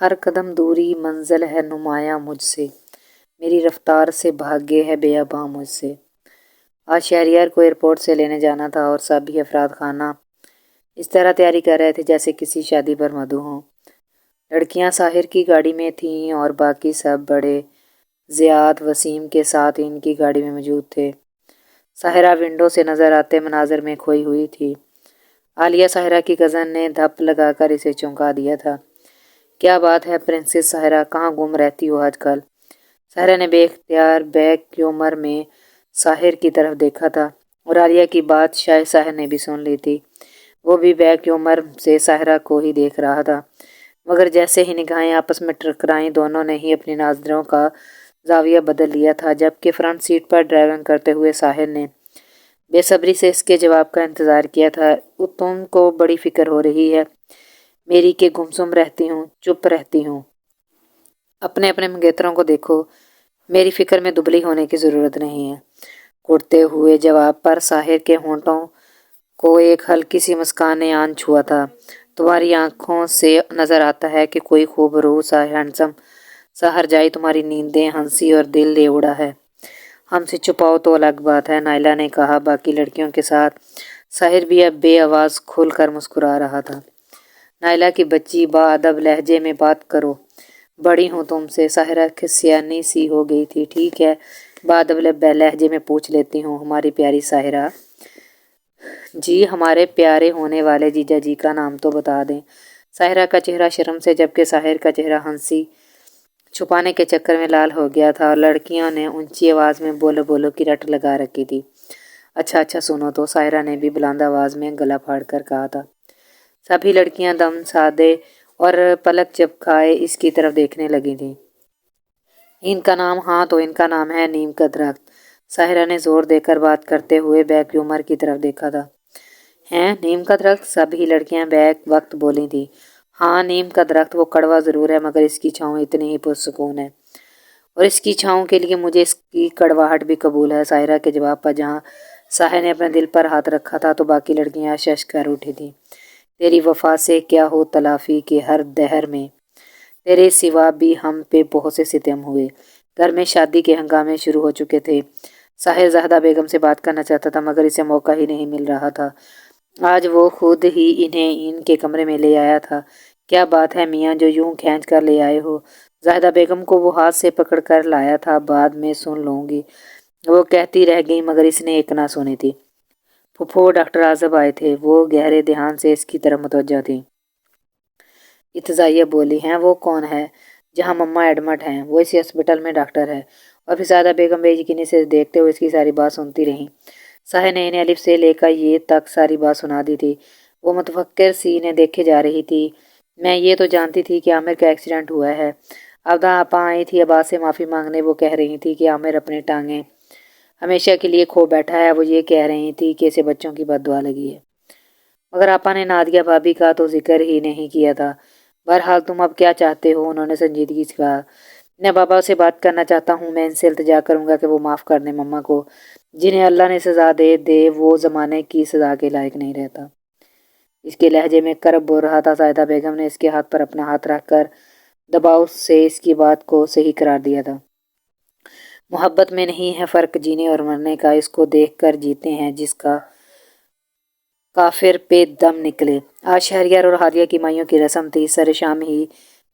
ہر قدم دوری منزل ہے نمایاں مجھ سے، میری رفتار سے بھاگے ہے بیاباں مجھ سے۔ آج شہریار کو ایئرپورٹ سے لینے جانا تھا اور سبھی افراد خانہ اس طرح تیاری کر رہے تھے جیسے کسی شادی پر مدعو ہوں۔ لڑکیاں ساحر کی گاڑی میں تھیں اور باقی سب بڑے زیاد وسیم کے ساتھ ان کی گاڑی میں موجود تھے۔ ساحرہ ونڈو سے نظر آتے مناظر میں کھوئی ہوئی تھی۔ عالیہ ساحرہ کی کزن نے دھپ لگا کر اسے چونکا دیا تھا۔ کیا بات ہے پرنسس ساحرہ، کہاں گم رہتی ہو آج کل؟ ساحرہ نے بے اختیار بیک کیمرہ میں ساحر کی طرف دیکھا تھا اور عالیہ کی بات شاہ ساحر نے بھی سن لی تھی۔ وہ بھی بیک کیمرہ سے ساحرہ کو ہی دیکھ رہا تھا، مگر جیسے ہی نگاہیں آپس میں ٹکرائیں دونوں نے ہی اپنی نظروں کا زاویہ بدل لیا تھا، جبکہ فرنٹ سیٹ پر ڈرائیونگ کرتے ہوئے ساحر نے بے صبری سے اس کے جواب کا انتظار کیا تھا۔ تم کو بڑی فکر ہو رہی ہے میری کہ گمسم رہتی ہوں، چپ رہتی ہوں۔ اپنے اپنے منگیتروں کو دیکھو، میری فکر میں دبلی ہونے کی ضرورت نہیں ہے۔ اڑتے ہوئے جواب پر ساحر کے ہونٹوں کو ایک ہلکی سی مسکان نے آن چھوا تھا۔ تمہاری آنکھوں سے نظر آتا ہے کہ کوئی خوبرو سا ہینڈسم سا ہرجائی تمہاری نیندیں ہنسی اور دل لے اڑا ہے۔ ہم سے چھپاؤ تو الگ بات ہے، نائلہ نے کہا۔ باقی لڑکیوں کے ساتھ ساحر بھی اب بے آواز کھل کر مسکرا رہا تھا۔ نائلہ کی بچی با ادب لہجے میں بات کرو، بڑی ہوں تم سے۔ ساحرہ سیانی سی ہو گئی تھی۔ ٹھیک ہے، با ادب لہجے میں پوچھ لیتی ہوں ہماری پیاری ساحرہ جی، ہمارے پیارے ہونے والے جیجا جی کا نام تو بتا دیں۔ ساحرہ کا چہرہ شرم سے جبکہ ساحر کا چہرہ ہنسی چھپانے کے چکر میں لال ہو گیا تھا اور لڑکیوں نے اونچی آواز میں بولو بولو کی رٹ لگا رکھی تھی۔ اچھا اچھا سنو تو، ساحرہ نے بھی بلند آواز میں گلا پھاڑ کر کہا تھا۔ سبھی لڑکیاں دم سادے اور پلک جھپکائے اس کی طرف دیکھنے لگی تھیں۔ ان کا نام، ہاں تو ان کا نام ہے نیم کا درخت۔ ساحرہ نے زور دے کر بات کرتے ہوئے بیک کیمرہ کی طرف دیکھا تھا۔ ہیں، نیم کا درخت؟ سبھی لڑکیاں بیک وقت بولی تھیں۔ ہاں، نیم کا درخت، وہ کڑوا ضرور ہے مگر اس کی چھاؤں اتنی ہی پرسکون ہے، اور اس کی چھاؤں کے لیے مجھے اس کی کڑواہٹ بھی قبول ہے۔ ساحرہ کے جواب پر جہاں ساحر نے اپنے دل پر ہاتھ رکھا تھا تو باقی لڑکیاں شش کر اٹھی تھیں۔ تیری وفا سے کیا ہو تلافی کہ ہر دہر میں تیرے سوا بھی ہم پہ بہت سے ستم ہوئے۔ گھر میں شادی کے ہنگامے شروع ہو چکے تھے۔ ساحر زاہدہ بیگم سے بات کرنا چاہتا تھا مگر اسے موقع ہی نہیں مل رہا تھا۔ آج وہ خود ہی انہیں ان کے کمرے میں لے آیا تھا۔ کیا بات ہے میاں جو یوں کھینچ کر لے آئے ہو؟ زاہدہ بیگم کو وہ ہاتھ سے پکڑ کر لایا تھا۔ بعد میں سن لوں گی، وہ کہتی رہ گئی مگر اس نے ایک نہ سنی تھی۔ پھوپھو ڈاکٹر اعظم آئے تھے، وہ گہرے دھیان سے اس کی طرف متوجہ تھی۔ اتزائیہ بولی، ہیں وہ کون ہے؟ جہاں مما ایڈمٹ ہیں، وہ اسی ہسپتال میں ڈاکٹر ہے۔ اور پھر زاہدہ بیگم بے یقینی سے دیکھتے ہوئے اس کی ساری بات سنتی رہیں۔ ساحر نے انہیں الف سے لے کر یہ تک ساری بات سنا دی تھی۔ وہ متفکر سی انہیں دیکھے جا رہی تھی۔ میں یہ تو جانتی تھی کہ عامر کا ایکسیڈنٹ ہوا ہے۔ ابدا آپا آئی تھی عباس سے معافی مانگنے۔ وہ کہہ رہی تھی کہ عامر اپنی ٹانگیں ہمیشہ کے لیے کھو بیٹھا ہے۔ وہ یہ کہہ رہی تھی کہ اسے بچوں کی بد دعا لگی ہے، مگر آپا نے نادیہ بھابی کا تو ذکر ہی نہیں کیا تھا۔ بہرحال تم اب کیا چاہتے ہو؟ انہوں نے سنجیدگی سے کہا۔ میں بابا سے بات کرنا چاہتا ہوں، میں ان سے التجا کروں گا کہ وہ معاف کر دیں مما کو۔ جنہیں اللہ نے سزا دے وہ زمانے کی سزا کے لائق نہیں رہتا۔ اس کے لہجے میں کرب بول رہا تھا۔ زاہدہ بیگم نے اس کے ہاتھ پر اپنا ہاتھ رکھ کر دباؤ سے اس کی بات کو صحیح قرار دیا تھا۔ محبت میں نہیں ہے فرق جینے اور مرنے کا، اس کو دیکھ کر جیتے ہیں جس کا کافر پہ دم نکلے۔ آج شہریار اور ہادیہ کی مائیوں کی رسم تھی۔ سر شام ہی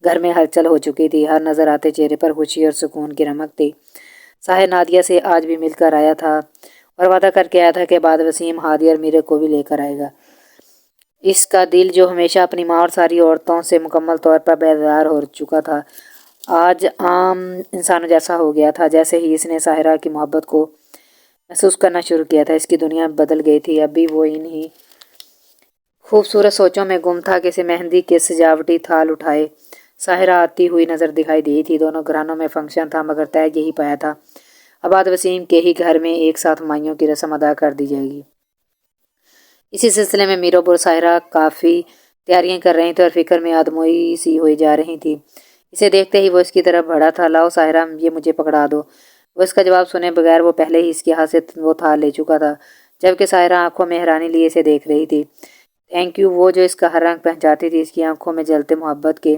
گھر میں ہلچل ہو چکی تھی۔ ہر نظر آتے چہرے پر خوشی اور سکون کی رمق تھی۔ ساحر نادیہ سے آج بھی مل کر آیا تھا اور وعدہ کر کے آیا تھا کہ بعد وسیم ہادیہ اور میرے کو بھی لے کر آئے گا۔ اس کا دل جو ہمیشہ اپنی ماں اور ساری عورتوں سے مکمل طور پر بیدار ہو چکا تھا، آج عام انسانوں جیسا ہو گیا تھا۔ جیسے ہی اس نے ساحرہ کی محبت کو محسوس کرنا شروع کیا تھا، اس کی دنیا بدل گئی تھی۔ اب بھی وہ انہی خوبصورت سوچوں میں گم تھا کہ اسے مہندی کے سجاوٹی تھال اٹھائے ساحرہ آتی ہوئی نظر دکھائی دی تھی۔ دونوں گھرانوں میں فنکشن تھا مگر طے یہی پایا تھا، اباد وسیم کے ہی گھر میں ایک ساتھ مائیوں کی رسم ادا کر دی جائے گی۔ اسی سلسلے میں میرو اور ساحرہ کافی تیاریاں کر رہی تھیں اور فکر میں آدموئی سی ہوئی جا رہی تھی۔ اسے دیکھتے ہی وہ اس کی طرف بڑھا تھا۔ لاؤ ساحرہ، یہ مجھے پکڑا دو۔ وہ اس کا جواب سنے بغیر وہ پہلے ہی اس کے ہاتھ سے وہ تھال لے چکا تھا، جبکہ ساحرہ آنکھوں میں حیرانی لیے اسے دیکھ رہی تھی۔ تھینک یو، وہ جو اس کا ہر رنگ پہچاتی تھی، اس کی آنکھوں میں جلتے محبت کے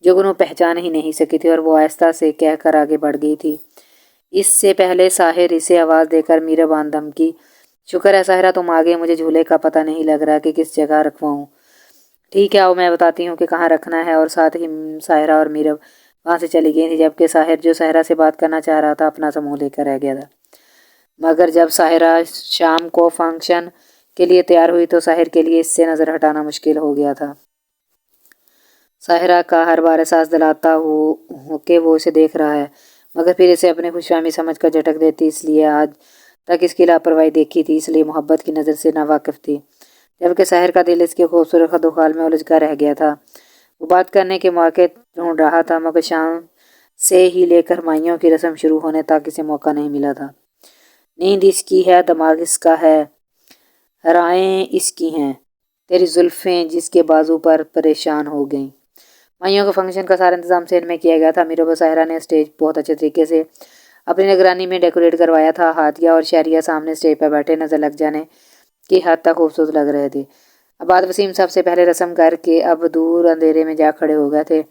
جو انہوں پہچان ہی نہیں سکی تھی، اور وہ آہستہ سے کہہ کر آگے بڑھ گئی تھی، اس سے پہلے ساحر اسے آواز دے کر میرا باندھ دھمکی، شکر ہے ساحرہ تم آگے، مجھے جھولے کا پتہ نہیں لگ رہا کہ کس جگہ رکھواؤں۔ ٹھیک ہے آؤ میں بتاتی ہوں کہ کہاں رکھنا ہے، اور ساتھ ہی ساحرہ اور میرب وہاں سے چلی گئی تھی، جبکہ ساحر جو ساحرہ سے بات کرنا چاہ رہا تھا اپنا سا منہ لے کر رہ گیا تھا۔ مگر جب ساحرہ شام کو فنکشن کے لیے تیار ہوئی تو ساحر کے لیے اس سے نظر ہٹانا مشکل ہو گیا تھا۔ ساحرہ کا ہر بار احساس دلاتا ہو کہ وہ اسے دیکھ رہا ہے، مگر پھر اسے اپنی خوش فہمی سمجھ کر جھٹک دیتی، اس لیے آج تک اس کی لاپرواہی دیکھی تھی، اس لیے محبت کی نظر سے ناواقف تھی، جبکہ ساحر کا دل اس کے خوبصورت خد و خال میں الجھ کر رہ گیا تھا۔ وہ بات کرنے کے مواقع ڈھونڈ رہا تھا، مگر شام سے ہی لے کر مائیوں کی رسم شروع ہونے تک اسے موقع نہیں ملا تھا۔ نیند اس کی ہے، دماغ اس کا ہے، رائیں اس کی ہیں، تیری زلفیں جس کے بازو پر پریشان ہو گئیں۔ مائیوں کے فنکشن کا سارا انتظام سین میں کیا گیا تھا۔ میرب و ساحرہ نے اسٹیج بہت اچھے طریقے سے اپنی نگرانی میں ڈیکوریٹ کروایا تھا۔ ہادیہ اور شہریار سامنے اسٹیج پر بیٹھے نظر لگ جانے کی حد تک خوبصورت لگ رہے تھے۔ عباد وسیم سب سے پہلے رسم کر کے اب دور اندھیرے میں جا کھڑے ہو گئے تھے،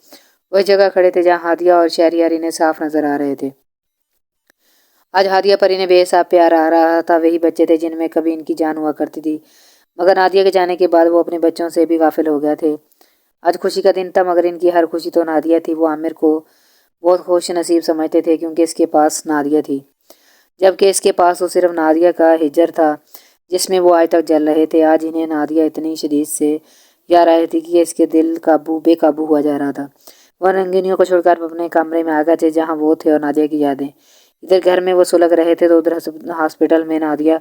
وہ جگہ کھڑے تھے جہاں ہادیہ اور شہریار انہیں صاف نظر آ رہے تھے۔ آج ہادیہ پر انہیں بے حساب پیار آ رہا تھا، وہی بچے تھے جن میں کبھی ان کی جان ہوا کرتی تھی، مگر نادیہ کے جانے کے بعد وہ اپنے بچوں سے بھی غافل ہو گئے تھے۔ آج خوشی کا دن تھا، مگر ان کی ہر خوشی تو نادیہ تھی۔ وہ عامر کو بہت خوش نصیب سمجھتے تھے کیونکہ اس کے پاس نادیہ تھی، جبکہ اس کے پاس تو صرف نادیہ کا ہجر تھا جس میں وہ آج تک جل رہے تھے۔ آج انہیں نادیہ اتنی شدید سے یاد آ رہی تھی کہ اس کے دل بے قابو ہوا جا رہا تھا۔ وہ رنگینیوں کو چھوڑ کر اپنے کمرے میں آ گئے تھے جہاں وہ تھے اور نادیہ کی یادیں ادھر گھر میں وہ سلگ رہے تھے تو ادھر ہاسپٹل میں نادیہ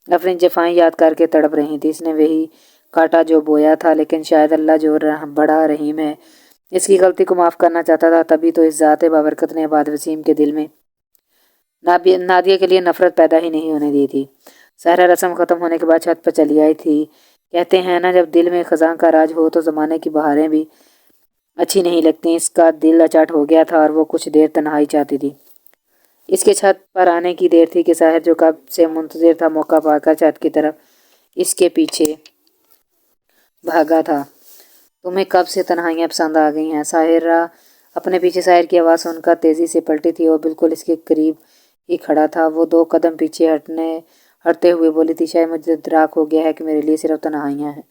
اپنی جفائیں یاد کر کے تڑپ رہی تھی۔ اس نے وہی کاٹا جو بویا تھا، لیکن شاید اللہ جو بڑا رحیم ہے اس کی غلطی کو معاف کرنا چاہتا تھا، تبھی تو اس ذات بابرکت نے عباد وسیم کے دل میں نادیہ کے لیے نفرت پیدا ہی نہیں ہونے دی تھی۔ ساحرہ رسم ختم ہونے کے بعد چھت پر چلی آئی تھی۔ کہتے ہیں نا، جب دل میں خزاں کا راج ہو تو زمانے کی بہاریں بھی اچھی نہیں لگتی۔ اس کا دل اچاٹ ہو گیا تھا اور وہ کچھ دیر تنہائی چاہتی تھی۔ اس کے چھت پر آنے کی دیر تھی کہ ساحر جو کب سے منتظر تھا موقع پا کر چھت کی طرف اس کے پیچھے بھاگا تھا۔ تمہیں کب سے تنہائیاں پسند آ گئی ہیں؟ ساحرہ اپنے پیچھے ساحر کی آواز سن کر تیزی سے پلٹی تھی، اور بالکل اس کے قریب ہی کھڑا تھا۔ وہ 2 قدم پیچھے ہٹتے ہوئے بولی تھی، شاید مجھے ادراک ہو گیا ہے کہ میرے لیے صرف تنہائیاں ہیں،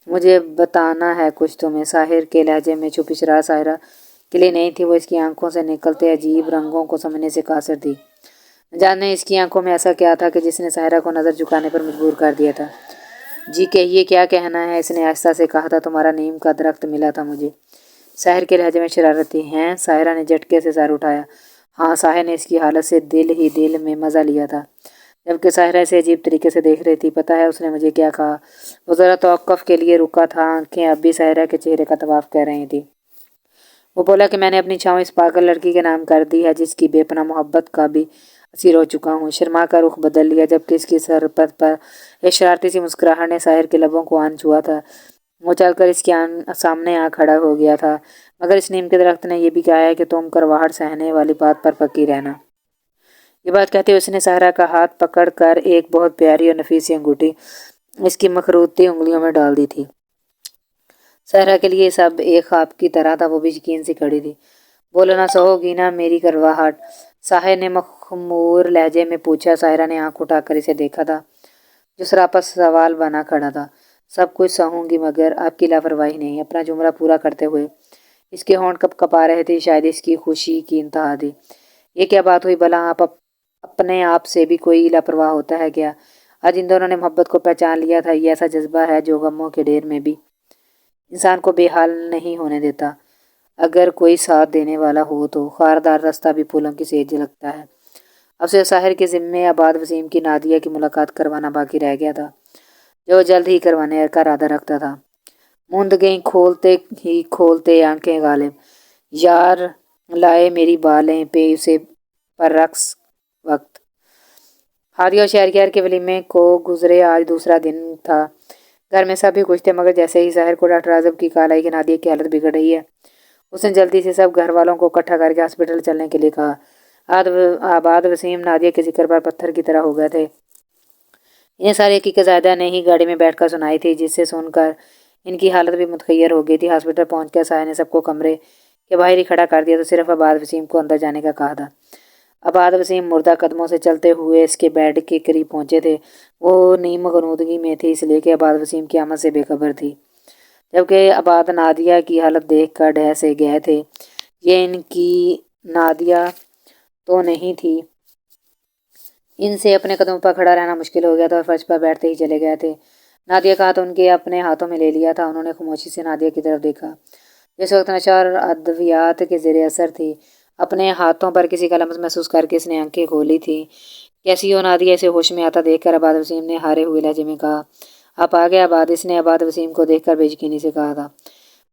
مجھے بتانا ہے کچھ تمہیں۔ ساحر کے لہجے میں چھپی شرارت ساحرہ کے لیے نہیں تھی، وہ اس کی آنکھوں سے نکلتے عجیب رنگوں کو سمجھنے سے قاصر تھی۔ نہ جانے اس کی آنکھوں میں ایسا کیا تھا کہ جس نے ساحرہ کو نظر جھکانے پر مجبور کر دیا تھا۔ جی کہیے، کیا کہنا ہے؟ اس نے آہستہ سے کہا تھا۔ تمہارا نیم کا درخت ملا تھا مجھے، ساحر کے لہجے میں شرارت تھی۔ ہیں؟ ساحرہ نے جھٹکے سے سر اٹھایا۔ ہاں، ساحر نے اس کی حالت سے دل ہی دل میں مزہ لیا تھا، جبکہ ساحرہ اسے عجیب طریقے سے دیکھ رہی تھی۔ پتہ ہے اس نے مجھے کیا کہا؟ وہ ذرا توقف کے لیے رکا تھا، آنکھیں اب بھی ساحرہ کے چہرے کا طواف کر رہی تھی۔ وہ بولا کہ میں نے اپنی چھاؤں اس پاگل لڑکی کے نام کر دی ہے جس کی بے پناہ محبت کا بھی اسیر ہو چکا ہوں۔ شرما کر رخ بدل لیا، جبکہ اس کی سرپت پر ایک شرارتی سی مسکراہٹ نے ساحر کے لبوں کو آن چھوا تھا۔ وہ چل کر اس کے سامنے آ کھڑا ہو گیا تھا۔ مگر اس نیم کے درخت نے یہ بھی کہا ہے کہ تم کرواہٹ سہنے والی بات پر پکی رہنا۔ یہ بات کہتے ہوئے اس نے ساحرہ کا ہاتھ پکڑ کر ایک بہت پیاری اور نفیس سی انگوٹھی اس کی مخروطی انگلیوں میں ڈال دی تھی۔ ساحرہ کے لیے سب ایک خواب کی طرح تھا، وہ بھی یقین سے کھڑی تھی۔ بولو نہ سہو گی نا میری کرواہٹ؟ ساحر نے مخمور لہجے میں پوچھا۔ ساحرہ نے آنکھ اٹھا کر اسے دیکھا تھا جو سراپا سوال بنا کھڑا تھا۔ سب کچھ سہوں گی مگر آپ کی لاپرواہی نہیں۔ اپنا جملہ پورا کرتے ہوئے اس کے ہونٹ کپ کپا رہے تھے، شاید اس کی خوشی کی انتہا تھی۔ یہ کیا بات ہوئی بھلا؟ آپ اپنے آپ سے بھی کوئی لاپرواہ ہوتا ہے کیا؟ آج ان دونوں نے محبت کو پہچان لیا تھا۔ یہ ایسا جذبہ ہے جو غموں کے ڈھیر میں بھی انسان کو بے حال نہیں ہونے دیتا۔ اگر کوئی ساتھ دینے والا ہو تو خاردار رستہ بھی پھولوں کی سیج لگتا ہے۔ اب صرف ساحر کے ذمے عباد وسیم کی نادیہ کی ملاقات کروانا باقی رہ گیا تھا، جو جلد ہی کروانے کا ارادہ رکھتا تھا۔ موند گئیں کھولتے ہی کھولتے آنکھیں غالب، یار لائے میری بالیں پہ اسے پر رقص وقت۔ ہادیہ اور شہریار کے ولیمے کو گزرے آج دوسرا دن تھا۔ گھر میں سب بھی خوش تھے، مگر جیسے ہی ساحر کو ڈاکٹر اعظم کی کال آئی کہ نادیہ کی حالت بگڑ رہی ہے، اس نے جلدی سے سب گھر والوں کو اکٹھا کر کے ہاسپٹل چلنے کے لیے کہا۔ عباد وسیم نادیہ کے ذکر پر پتھر کی طرح ہو گئے تھے۔ انہیں ساری حقیقت زاہدہ نے ہی گاڑی میں بیٹھ کر سنائی تھی، جس سے سن کر ان کی حالت بھی متغیر ہو گئی تھی۔ ہاسپٹل پہنچ کر سائے نے سب کو کمرے کے باہر ہی کھڑا کر دیا تو صرف عباد وسیم کو اندر جانے کا کہا تھا۔ عباد وسیم مردہ قدموں سے چلتے ہوئے اس کے بیڈ کے قریب پہنچے تھے۔ وہ نیم غنودگی میں تھی، اس لیے کہ عباد وسیم کی آمد سے بے خبر تھی، جبکہ عباد نادیہ کی حالت دیکھ کر ڈہ سے گئے تھے۔ یہ ان کی نادیہ تو نہیں تھی۔ ان سے اپنے قدموں پر کھڑا رہنا مشکل ہو گیا تھا اور فرش پر بیٹھتے ہی چلے گئے تھے۔ نادیہ کا ہاتھ ان کے اپنے ہاتھوں میں لے لیا تھا۔ انہوں نے خاموشی سے نادیہ کی طرف دیکھا، جس وقت نشہ اور ادویات کے زیر اثر تھی۔ اپنے ہاتھوں پر کسی کا لمس محسوس کر کے اس نے آنکھیں کھولی تھی۔ کیسی ہو نادیہ؟ اسے ہوش میں آتا دیکھ کر عباد وسیم نے ہارے ہوئے لہجے میں کہا۔ آپ آ گئے عباد؟ اس نے عباد وسیم کو دیکھ کر بے یقینی سے کہا تھا۔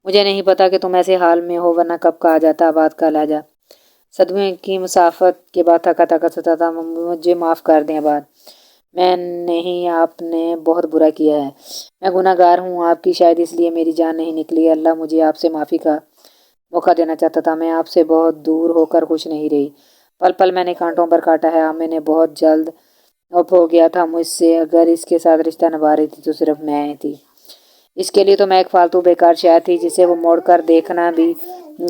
مجھے نہیں پتا کہ تم ایسے حال میں ہو، ورنہ کب کا آ جاتا۔ عباد کا لہجہ صدمے کی مسافت کے بعد تھکا تھکا ستا تھا۔ مجھے معاف کر دیں عباد، میں نہیں، آپ نے بہت برا کیا ہے، میں گناہ گار ہوں آپ کی، شاید اس لیے میری جان نہیں نکلی۔ اللہ مجھے آپ سے معافی کا موقع دینا چاہتا تھا، میں آپ سے بہت دور ہو کر خوش نہیں رہی، پل پل میں نے کانٹوں پر کاٹا ہے۔ میں نے بہت جلد اب ہو گیا تھا مجھ سے، اگر اس کے ساتھ رشتہ نبھا رہی تھی تو صرف میں تھی، اس کے لیے تو میں ایک فالتو بیکار شے تھی جسے وہ موڑ کر دیکھنا بھی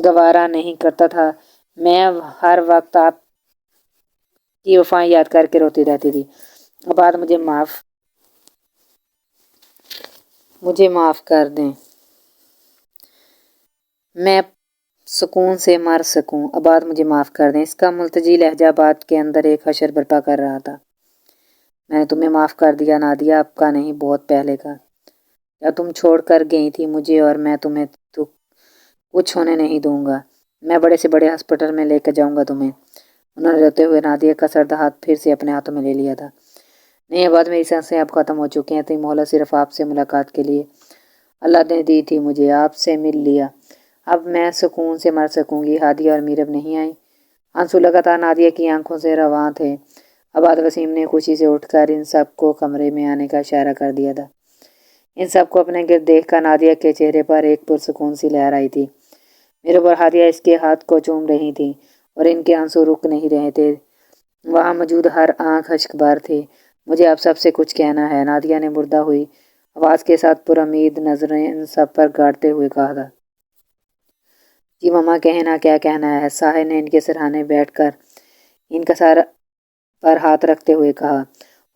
گوارا نہیں کرتا تھا۔ میں ہر وقت آپ کی وفائیں یاد کر کے روتی رہتی تھی۔ عباد مجھے معاف کر دیں، میں سکون سے مر سکوں۔ عباد مجھے معاف کر دیں۔ اس کا ملتجی لہجہ عباد کے اندر ایک حشر برپا کر رہا تھا۔ میں نے تمہیں معاف کر دیا نادیہ، اب کا نہیں، بہت پہلے کا، جب تم چھوڑ کر گئی تھی مجھے، اور میں تمہیں تو کچھ ہونے نہیں دوں گا، میں بڑے سے بڑے ہسپتال میں لے کر جاؤں گا تمہیں۔ انہوں نے روتے ہوئے نادیہ کا سرد ہاتھ پھر سے اپنے ہاتھوں میں لے لیا تھا۔ نہیں عباد، میری سانسیں اب ختم ہو چکی ہیں، تم مہلت صرف آپ سے ملاقات کے لیے اللہ نے دی تھی مجھے، آپ سے مل لیا، اب میں سکون سے مر سکوں گی۔ ہادیہ اور میرب نہیں آئی؟ آنسو لگاتار نادیہ کی آنکھوں سے رواں تھے۔ عباد وسیم نے خوشی سے اٹھ کر ان سب کو کمرے میں آنے کا اشارہ کر دیا تھا۔ ان سب کو اپنے گرد دیکھ کر نادیہ کے چہرے پر ایک پرسکون سی لہر آئی تھی۔ میرب اور ہادیہ اس کے ہاتھ کو چوم رہی تھیں اور ان کے آنسو رک نہیں رہے تھے، وہاں موجود ہر آنکھ اشک بار تھی۔ مجھے آپ سب سے کچھ کہنا ہے، نادیہ نے مردہ ہوئی آواز کے ساتھ پر امید نظریں ان سب پر گاڑتے ہوئے کہا تھا۔ جی ماما، کہنا کیا کہنا ہے؟ ساحر نے ان کے سرہانے بیٹھ کر ان کا سر پر ہاتھ رکھتے ہوئے کہا۔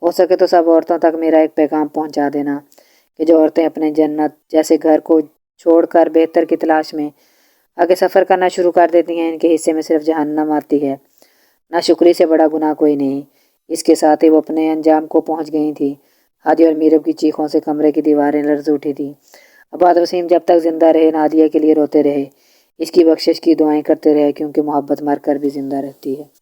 ہو سکے تو سب عورتوں تک میرا ایک پیغام پہنچا دینا کہ جو عورتیں اپنے جنت جیسے گھر کو چھوڑ کر بہتر کی تلاش میں آگے سفر کرنا شروع کر دیتی ہیں، ان کے حصے میں صرف جہنم آتی ہے۔ ناشکری سے بڑا گناہ کوئی نہیں۔ اس کے ساتھ ہی وہ اپنے انجام کو پہنچ گئی تھی۔ ہادی اور میرب کی چیخوں سے کمرے کی دیواریں لرز اٹھی تھیں۔ عباد وسیم جب تک زندہ رہے نادیہ کے لیے روتے رہے، اس کی بخشش کی دعائیں کرتے رہے، کیونکہ محبت مر کر بھی زندہ رہتی ہے۔